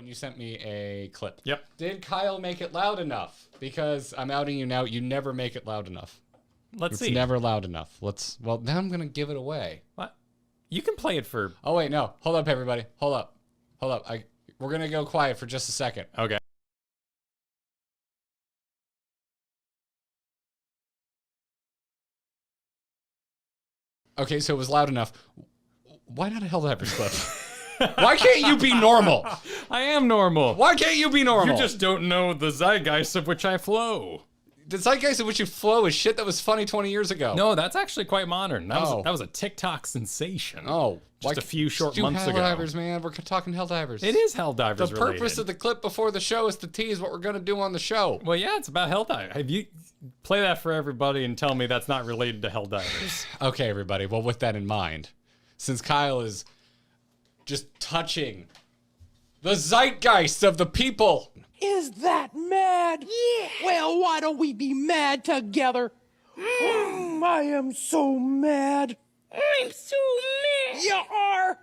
and you sent me a clip. Yep. Did Kyle make it loud enough? Because I'm outing you now. You never make it loud enough. Let's see. It's never loud enough. Well, now I'm going to give it away. What? You can play it for... Oh, wait, no. Hold up, everybody. Hold up. We're going to go quiet for just a second. Okay. Okay, so it was loud enough. Why not a Helldivers clip? Why can't you be normal? I am normal. Why can't you be normal? You just don't know the zeitgeist of which I flow. The zeitgeist of which you flow is shit that was funny 20 years ago. No, that's actually quite modern. That was a TikTok sensation. Oh. Just a few short months ago. Helldivers, man. We're talking Helldivers. It is Helldivers related. The purpose of the clip before the show is to tease what we're going to do on the show. Well, yeah, it's about Helldivers. Have you... Play that for everybody and tell me that's not related to Helldivers. Okay, everybody. Well, with that in mind, since Kyle is just touching the zeitgeist of the people. Is that mad? Yeah. Well, why don't we be mad together? I am so mad. I'm so mad. You are.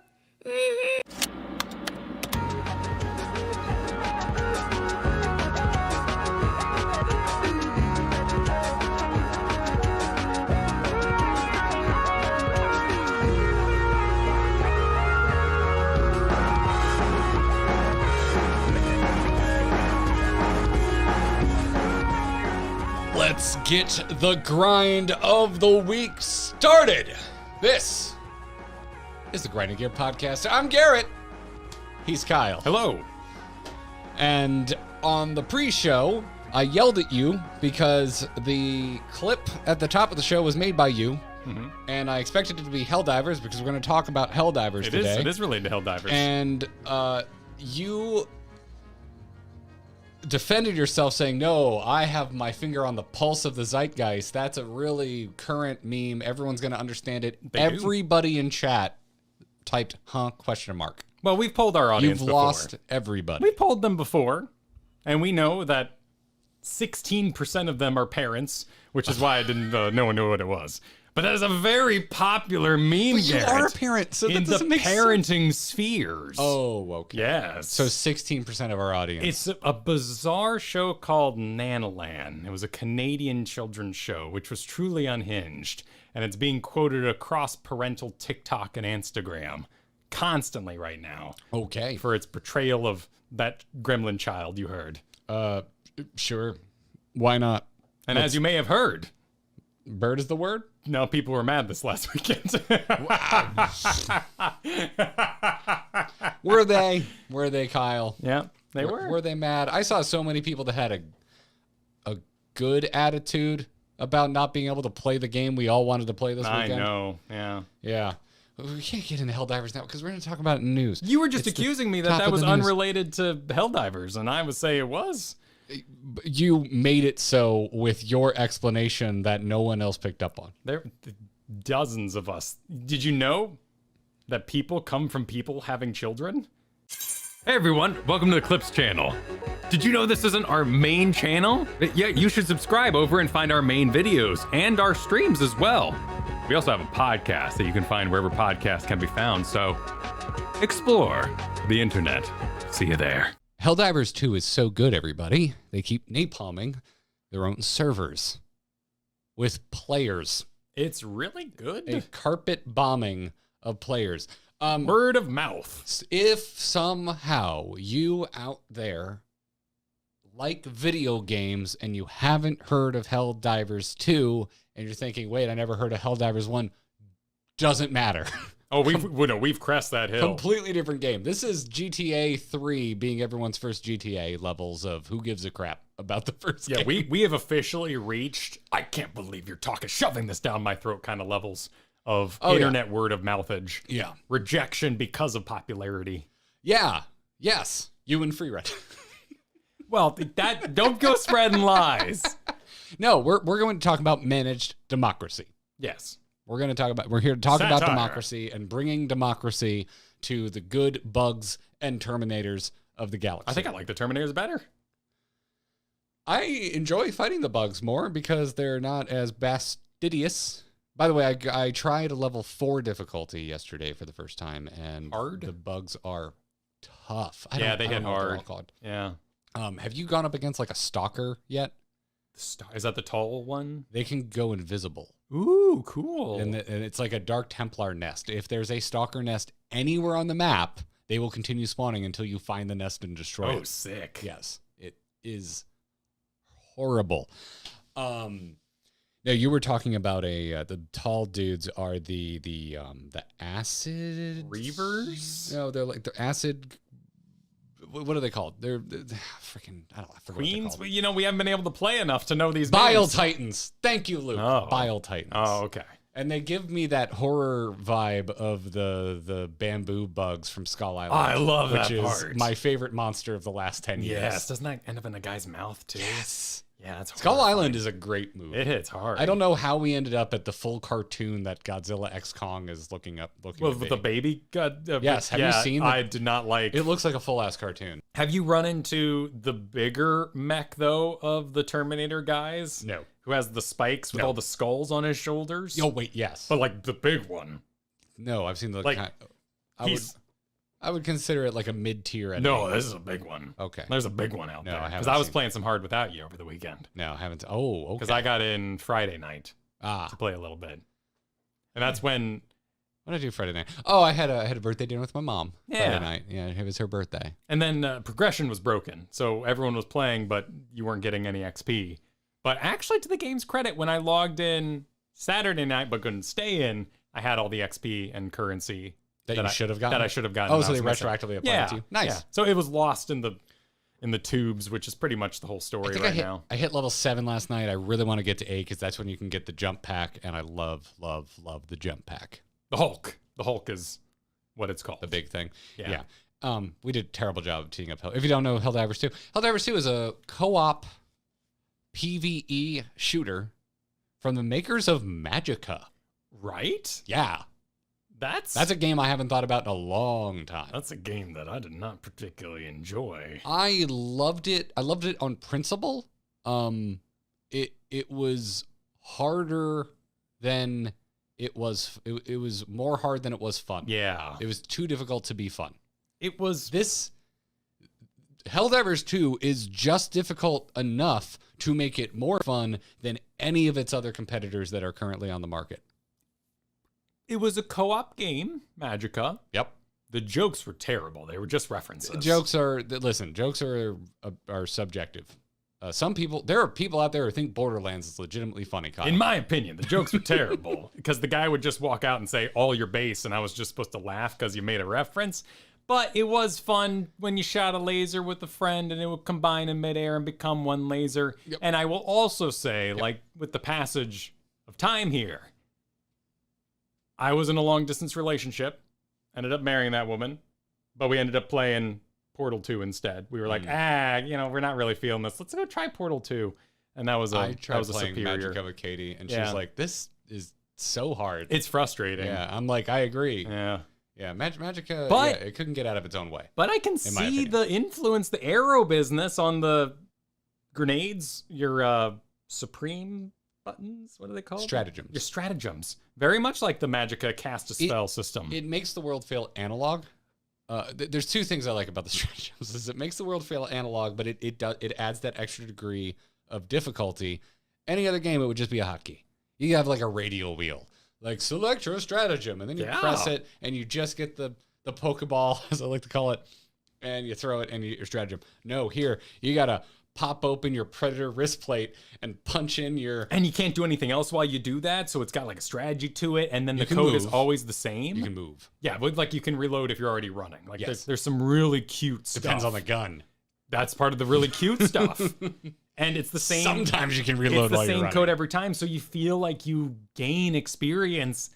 Let's get the grind of the week started. This is the Grinding Gear Podcast. I'm Garrett. He's Kyle. Hello. And on the pre-show, I yelled at you because the clip at the top of the show was made by you. Mm-hmm. And I expected it to be Helldivers because we're going to talk about Helldivers today. It is related to Helldivers. And you defended yourself saying, no, I have my finger on the pulse of the zeitgeist. That's a really current meme. Everyone's going to understand it. Everybody in chat typed, question mark. Well, we've polled our audience before. You've lost everybody. We polled them before, and we know that 16% of them are parents, which is why I didn't, no one knew what it was. But that is a very popular meme, but you are a parent, so that doesn't make sense. In the parenting spheres. Oh, okay. Yes. So 16% of our audience. It's a bizarre show called Nanalan. It was a Canadian children's show, which was truly unhinged. And it's being quoted across parental TikTok and Instagram constantly right now. Okay. For its portrayal of that gremlin child you heard. Sure. Why not? And as you may have heard... Bird is the word? No, people were mad this last weekend. Were they? Were they, Kyle? Yeah, they were. Were they mad? I saw so many people that had a good attitude about not being able to play the game we all wanted to play this weekend. I know, yeah. Yeah. We can't get into Helldivers now because we're going to talk about it in news. You were just accusing me that was unrelated to Helldivers, and I would say it was. You made it so with your explanation that no one else picked up on. There are dozens of us. Did you know that people come from people having children? Hey everyone, welcome to the Clips channel. Did you know this isn't our main channel? Yeah, you should subscribe over and find our main videos and our streams as well. We also have a podcast that you can find wherever podcasts can be found, so explore the internet. See you there. Helldivers 2 is so good, everybody. They keep napalming their own servers with players. It's really good. A carpet bombing of players. Word of mouth. If somehow you out there like video games and you haven't heard of Helldivers 2 and you're thinking, wait, I never heard of Helldivers 1, doesn't matter. Oh, we've crossed that hill. Completely different game. This is GTA 3 being everyone's first GTA levels of who gives a crap about the first game. Yeah, we have officially reached, I can't believe you're shoving this down my throat kind of levels of internet word of mouthage. Yeah. Rejection because of popularity. Yeah. Yes. You and Free Red. Well, don't go spreading lies. No, we're going to talk about managed democracy. Yes. We're here to talk about democracy and bringing democracy to the good bugs and Terminators of the galaxy. I think I like the Terminators better. I enjoy fighting the bugs more because they're not as fastidious. By the way, I tried a level 4 difficulty yesterday for the first time, and hard? The bugs are tough. They hit don't know what they're all hard. called. Yeah. Have you gone up against like a stalker yet? Is that the tall one? They can go invisible. Ooh, cool. And it's like a Dark Templar nest. If there's a stalker nest anywhere on the map, they will continue spawning until you find the nest and destroy it. Oh, sick. Yes, it is horrible. Now you were talking about the tall dudes are the acid Reavers? No, they're like the acid. What are they called? They're freaking. I forgot what Queens? they're Well, we haven't been able to play enough to know these Bile names. Titans. Thank you, Luke. Oh. Bile Titans. Oh, okay. And they give me that horror vibe of the bamboo bugs from Skull Island. I love that which is part. my favorite monster of the last 10 years. Yes. Doesn't that end up in a guy's mouth, too? Yes. Yeah, that's Skull horrifying. Island is a great movie. It hits hard. I don't know how we ended up at the full cartoon that Godzilla X Kong is looking to With be. the baby? Yes, have you seen I did not like... It looks like a full-ass cartoon. Have you run into the bigger mech, though, of the Terminator guys? No. Who has the spikes with No. all the skulls on his shoulders? Oh, wait, yes. But, like, the big one. No, I've seen the... Like, I would consider it like a mid-tier anime. No, this is a big one. Okay. There's a big one out No, there. I haven't Because I was seen playing some Hard Without You over the weekend. No, I haven't. Oh, okay. Because I got in Friday night Ah. to play a little bit. And that's when... What did I do Friday night? Oh, I had a birthday dinner with my mom Yeah. Friday night. Yeah, it was her birthday. And then progression was broken. So everyone was playing, but you weren't getting any XP. But actually, to the game's credit, when I logged in Saturday night but couldn't stay in, I had all the XP and currency That you should have gotten? That I should have gotten. Oh, and so I they was missing. retroactively applied it to you? Nice. Yeah. So it was lost in the tubes, which is pretty much the whole story right now. I hit level 7 last night. I really want to get to 8 because that's when you can get the jump pack, and I love the jump pack. The Hulk. The Hulk is what it's called. The big thing. Yeah. We did a terrible job of teeing up If you don't know Helldivers 2, Helldivers 2 is a co-op PvE shooter from the makers of Magicka. Right? Yeah. That's a game I haven't thought about in a long time. That's a game that I did not particularly enjoy. I loved it. I loved it on principle. It was harder than it was. It was more hard than it was fun. Yeah. It was too difficult to be fun. It was This Helldivers 2 is just difficult enough to make it more fun than any of its other competitors that are currently on the market. It was a co-op game, Magicka. Yep. The jokes were terrible. They were just references. Jokes are subjective. There are people out there who think Borderlands is legitimately funny, Kyle. In my opinion, the jokes were terrible because the guy would just walk out and say, all your base, and I was just supposed to laugh because you made a reference. But it was fun when you shot a laser with a friend and it would combine in midair and become one laser. Yep. And I will also say, like with the passage of time here, I was in a long-distance relationship, ended up marrying that woman, but we ended up playing Portal 2 instead. We were like, we're not really feeling this. Let's go try Portal 2. And that was I tried a playing superior. Magicka with Katie, and Yeah. she's like, this is so hard. It's frustrating. Yeah, I'm like, I agree. Yeah. Yeah, Magicka, But- it couldn't get out of its own way. But I can my see opinion. the influence, the arrow business on the grenades, your Supreme buttons. What are they called? Stratagems. Your stratagems. Very much like the Magicka cast a spell system. It makes the world feel analog. There's two things I like about the stratagems. Is it makes the world feel analog, but it adds that extra degree of difficulty. Any other game, it would just be a hotkey. You have like a radial wheel. Like, select your stratagem, and then you press it, and you just get the Pokeball, as I like to call it, and you throw it, and your stratagem. No, here, you gotta pop open your Predator wrist plate and punch in your... And you can't do anything else while you do that, so it's got like a strategy to it, and then the can code is move. always the same. You can move. Yeah, but like you can reload if you're already running. Like Yes. there's some really cute stuff. Depends on the gun. That's part of the really cute stuff. And it's the same. Sometimes you can It's reload the while you're same running. code every time, so you feel like you gain experience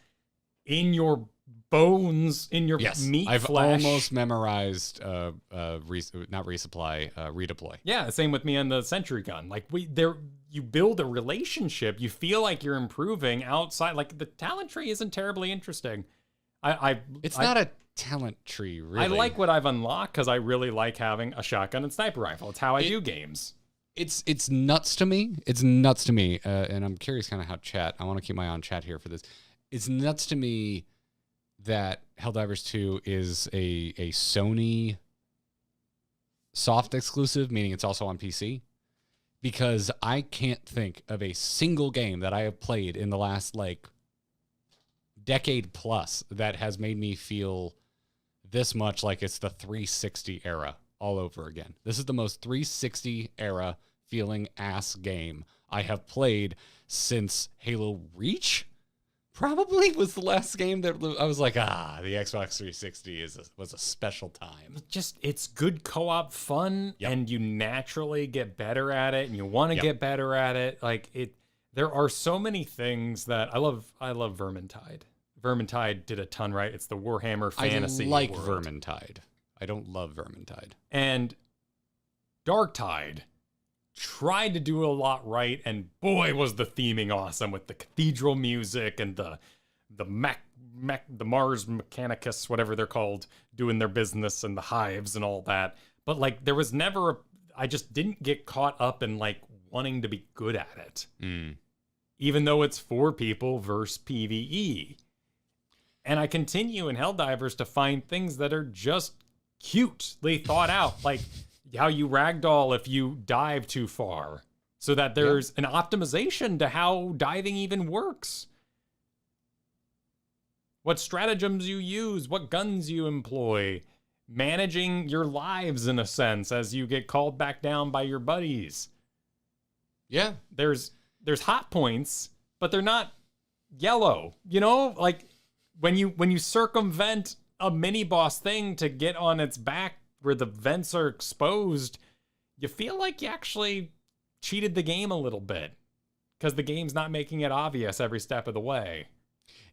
in your bones, in your meat I've flesh. almost memorized not resupply, redeploy. Yeah, same with me on the sentry gun. Like you build a relationship. You feel like you're improving outside. Like the talent tree isn't terribly interesting. It's not a talent tree, really. I like what I've unlocked because I really like having a shotgun and sniper rifle. It's how I do games. It's nuts to me. It's nuts to me, and I'm curious kind of how chat. I want to keep my eye on chat here for this. It's nuts to me that Helldivers 2 is a Sony soft exclusive, meaning it's also on PC, because I can't think of a single game that I have played in the last like decade plus that has made me feel this much like it's the 360 era all over again. This is the most 360 era feeling ass game I have played since Halo Reach. Probably was the last game that I was like, the Xbox 360 was a special time. It's good co-op fun, and you naturally get better at it, and you want to get better at it. Like there are so many things that I love. I love Vermintide. Vermintide did a ton right. It's the Warhammer fantasy. I like world. Vermintide. I don't love Vermintide. And Darktide tried to do a lot right, and boy was the theming awesome with the cathedral music and the Mars Mechanicus, whatever they're called, doing their business and the hives and all that. But like there was never I just didn't get caught up in like wanting to be good at it. Even though it's 4 people versus PvE. And I continue in Helldivers to find things that are just cutely thought out, like how you ragdoll if you dive too far, so that there's an optimization to how diving even works. What stratagems you use, what guns you employ, managing your lives in a sense as you get called back down by your buddies. Yeah, there's hot points, but they're not yellow. You know, like when you circumvent a mini boss thing to get on its back where the vents are exposed, you feel like you actually cheated the game a little bit because the game's not making it obvious every step of the way.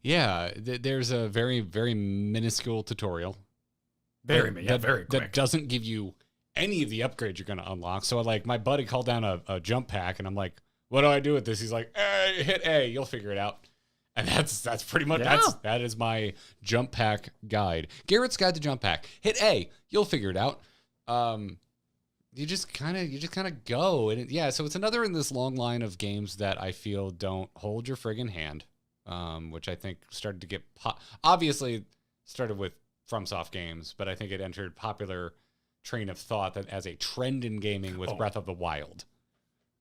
Yeah, there's a very, very minuscule tutorial. Very quick. That doesn't give you any of the upgrades you're going to unlock. So like my buddy called down a jump pack and I'm like, what do I do with this? He's like, hit A, you'll figure it out. And that's pretty much, that is my jump pack guide. Garrett's Guide to Jump Pack. Hit A, you'll figure it out. You just kind of go. And so it's another in this long line of games that I feel don't hold your friggin' hand. Which I think started to get, obviously started with FromSoft games, but I think it entered popular train of thought that as a trend in gaming with Breath of the Wild.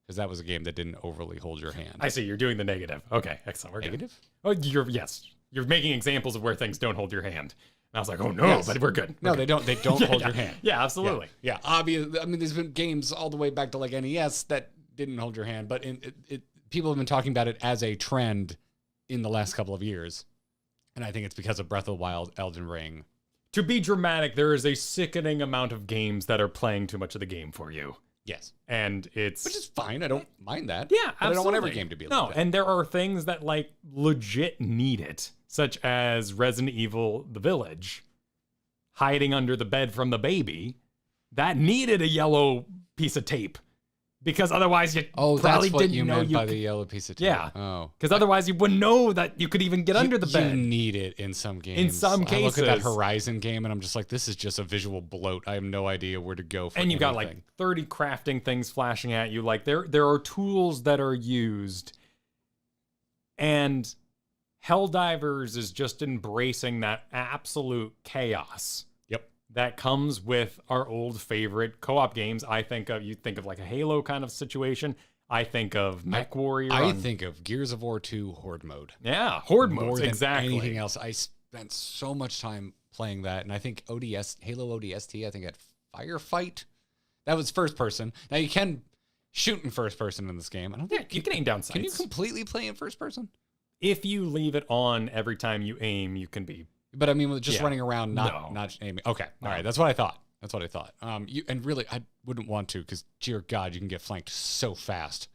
Because that was a game that didn't overly hold your hand. I see. You're doing the negative. Okay, excellent. We're negative? Good. Oh, you're making examples of where things don't hold your hand. And I was like, oh no, but we're good. They don't hold your hand. Yeah, absolutely. Yeah, obviously. I mean, there's been games all the way back to like NES that didn't hold your hand, but people have been talking about it as a trend in the last couple of years. And I think it's because of Breath of the Wild, Elden Ring. To be dramatic, there is a sickening amount of games that are playing too much of the game for you. Yes. And which is fine. I don't mind that. Yeah, absolutely. But I don't want every game to be like that. No, and there are things that like legit need it, such as Resident Evil The Village, hiding under the bed from the baby. That needed a yellow piece of tape. Because otherwise you probably that's what didn't you know meant by the yellow piece of tape. Yeah. Oh. Because otherwise you wouldn't know that you could even get under the bed. You need it in some games. In some cases. I look at that Horizon game and I'm just like, this is just a visual bloat. I have no idea where to go for anything. And you got like 30 crafting things flashing at you. Like there are tools that are used. And Helldivers is just embracing that absolute chaos. That comes with our old favorite co-op games. You think of like a Halo kind of situation. I think of Mech Warrior. I think of Gears of War 2 Horde Mode. Yeah, Horde Mode, exactly. Anything else. I spent so much time playing that, and I think Halo ODST, I think had Firefight. That was first person. Now you can shoot in first person in this game. I don't think you can aim down sights. Can you completely play in first person? If you leave it on every time you aim, you can be. But I mean, just running around, not aiming. Okay, all right, that's what I thought. And really, I wouldn't want to, because dear God, you can get flanked so fast.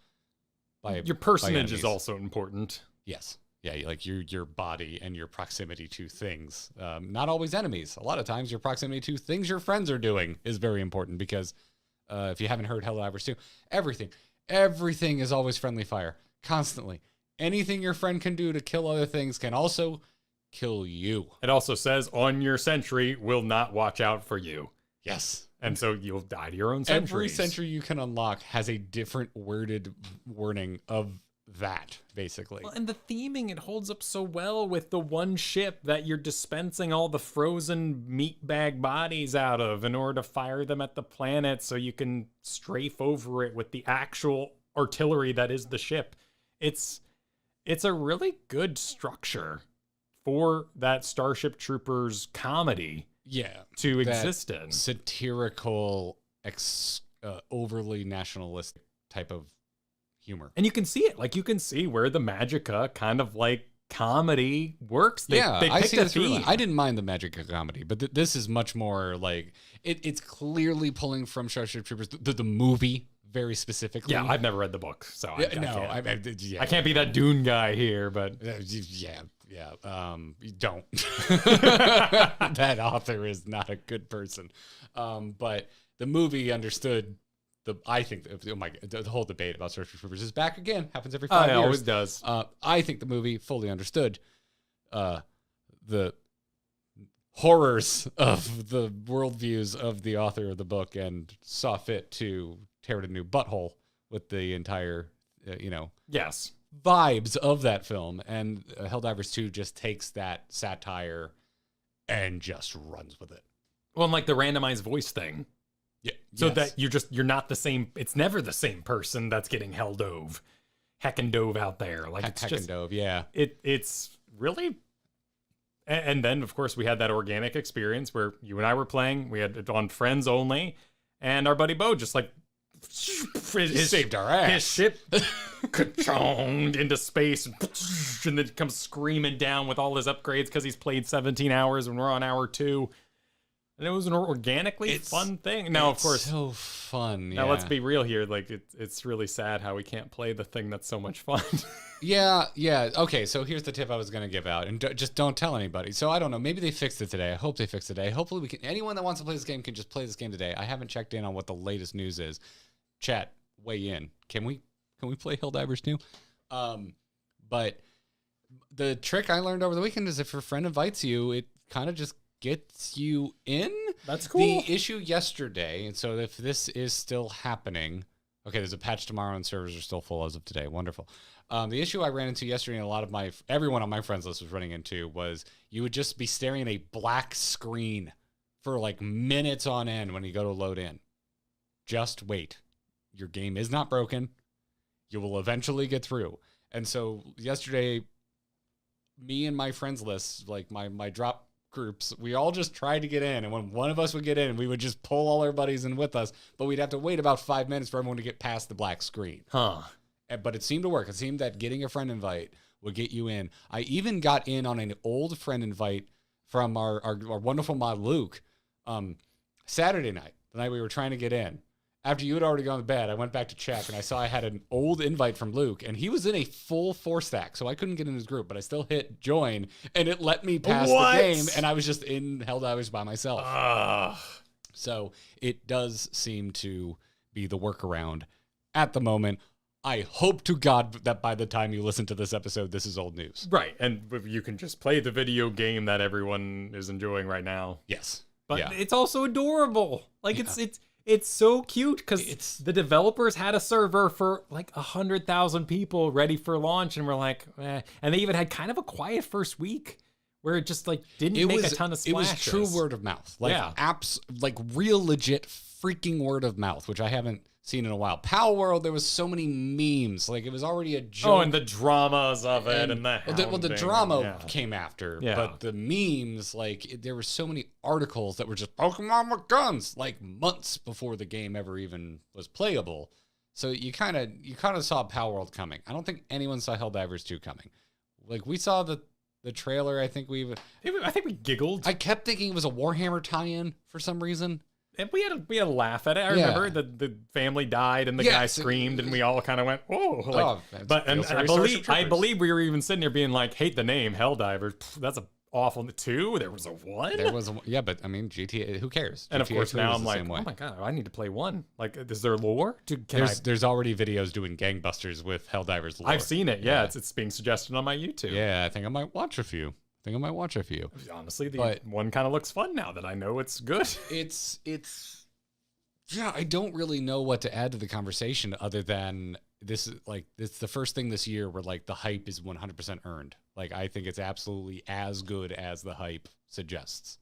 Your personage is also important. Yes, yeah, like your body and your proximity to things. Not always enemies. A lot of times, your proximity to things your friends are doing is very important, because if you haven't heard Helldivers 2, everything is always friendly fire, constantly. Anything your friend can do to kill other things can also kill you. It also says on your sentry will not watch out for you. Yes. And so you'll die to your own sentries. Every sentry you can unlock has a different worded warning of that, basically. Well, and the theming, it holds up so well with the one ship that you're dispensing all the frozen meat bag bodies out of in order to fire them at the planet so you can strafe over it with the actual artillery that is the ship. It's a really good structure for that Starship Troopers comedy to exist in. Satirical, overly nationalistic type of humor. And you can see it. Like, you can see where the Magica kind of like comedy works. They I picked see a this through. theme. I didn't mind the Magica comedy, but this is much more like it's clearly pulling from Starship Troopers, the movie very specifically. Yeah, I've never read the book, so I I can't be that Dune guy here, but you don't. That author is not a good person. But the movie understood I think, oh my God, the whole debate about Starship Troopers is back again. Happens every 5 years. It always does. I think the movie fully understood the horrors of the worldviews of the author of the book and saw fit to tear it a new butthole with the entire, Yes. vibes of that film. And Helldivers 2 just takes that satire and just runs with it. Well, and like the randomized voice thing. Yeah. So that you're not the same. It's never the same person that's getting heckin' dove out there. Like it's just dove, yeah. It's really. And then of course we had that organic experience where you and I were playing. We had it on friends only, and our buddy Bo just like saved our ass. His ship ka-chonged into space, and then comes screaming down with all his upgrades because he's played 17 hours and we're on hour 2. And it was an organically fun thing. Now, of course, so fun. Now, let's be real here. Like, it's really sad how we can't play the thing that's so much fun. Yeah. Okay, so here's the tip I was going to give out. And just don't tell anybody. So, I don't know. Maybe they fixed it today. I hope they fixed it today. Hopefully, anyone that wants to play this game can just play this game today. I haven't checked in on what the latest news is. Chat, weigh in. Can we play Helldivers 2? But the trick I learned over the weekend is if a friend invites you, it kind of just gets you in. That's cool. The issue yesterday, and so if this is still happening, okay, there's a patch tomorrow and servers are still full as of today. Wonderful. The issue I ran into yesterday, and a lot of everyone on my friends list was running into, was you would just be staring at a black screen for like minutes on end when you go to load in. Just wait. Your game is not broken. You will eventually get through. And so yesterday, me and my friends list, like my drop groups, we all just tried to get in, and when one of us would get in, we would just pull all our buddies in with us, but we'd have to wait about 5 minutes for everyone to get past the black screen. But it seemed to work. It seemed that getting a friend invite would get you in. I even got in on an old friend invite from our wonderful mod Luke Saturday night, the night we were trying to get in. After you had already gone to bed, I went back to check, and I saw I had an old invite from Luke, and he was in a full 4-stack, so I couldn't get in his group, but I still hit join, and it let me pass the game, and I was just in Helldivers by myself. So it does seem to be the workaround at the moment. I hope to God that by the time you listen to this episode, this is old news. Right, and you can just play the video game that everyone is enjoying right now. Yes. But it's also adorable. Like, it's so cute because the developers had a server for like 100,000 people ready for launch, and we're like, eh. And they even had kind of a quiet first week where it just like didn't make a ton of splashes. It was true word of mouth, like apps, like real legit freaking word of mouth, which I haven't seen in a while. Pal World, there was so many memes, like it was already a joke. Oh, and the dramas of it, and the drama came after, but the memes, like there were so many articles that were just Pokemon with guns, like months before the game ever even was playable. So you kind of saw Pal World coming. I don't think anyone saw Helldivers 2 coming. Like we saw the trailer. I think we giggled. I kept thinking it was a Warhammer tie-in for some reason. And we had a laugh at it. I remember the family died and the guy screamed, and we all kind of went, "Oh!" Like, but I believe we were even sitting there being like, "Hate the name Helldivers. That's a awful 2. There was a 1. There was but I mean GTA. Who cares? And GTA of course now I'm like, oh my God, I need to play 1. Like, is there lore? There's already videos doing gangbusters with Helldivers lore. I've seen it. Yeah, it's being suggested on my YouTube. Yeah, I think I might watch a few. Honestly, the one kind of looks fun now that I know it's good. It's I don't really know what to add to the conversation other than this is like, it's the first thing this year where like the hype is 100% earned. Like, I think it's absolutely as good as the hype suggests.